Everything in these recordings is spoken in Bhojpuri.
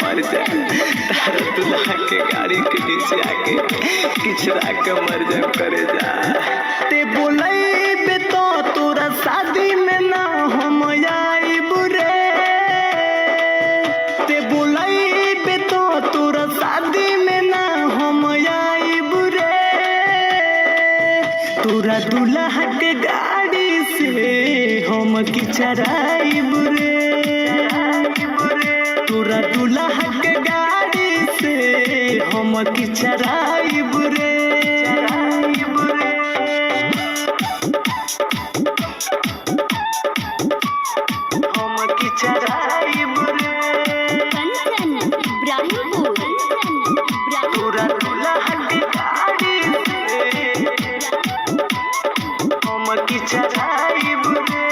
मर जाए तारा दुल्हा के गाड़ी के नीचे आके किचरा के मर जाए करे जा। ते बोलैबे तो तोरा शादी में ना हम आइब रे। ते बोलैबे तो तोरा शादी में ना हम आइब रे। तोरा दुल्हा के गाड़ी से हम किचराइब रे। तोरा दुल्हा के गाड़ी से हम किचराइब रे। हम किचराइब रे। तोरा दुल्हा के गाड़ी से हम किचराइब रे।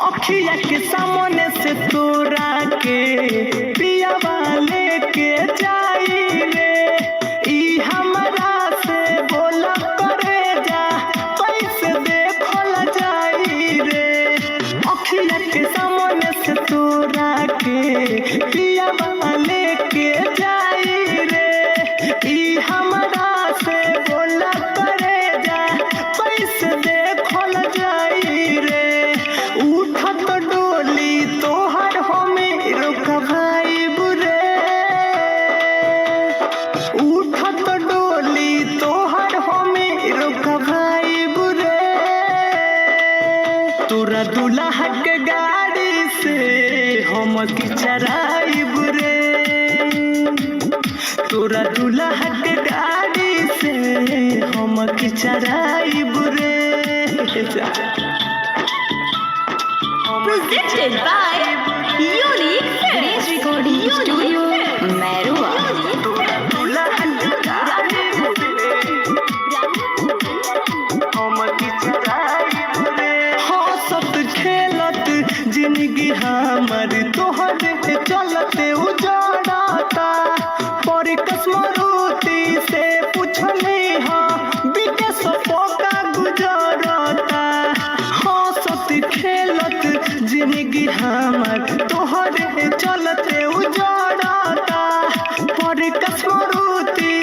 अखिया के सामने से तोरा के पियावा लेके जाई रे। ई हमरा से बोल करे जा पैसे देखल जाई रे। अखिया के सामने से तोरा के पियावा लेके जाई रे। ई हमरा से बोल करे जा पैसे देखल जाई रे। उठत डोली तोहर हमें रोकवाइब रे। उठत डोली तोहर हमें रोकवाइब रे। तोरा दुल्हा के गाड़ी से हम किचराइब रे। तोरा दुल्हा के गाड़ी से हम किचराइब रे। Presented by Unique Films. Recording Studio, Merua. हंसत खेलत जिंदगी हमर तोहरे चलते उजाड़ता। पर कसमरूती से पूछले हाँ विकेश पोका गुजरता। हंसत खेलत जिंदगी हमर तोहरे चलते उजाड़ता। पर कसमरूती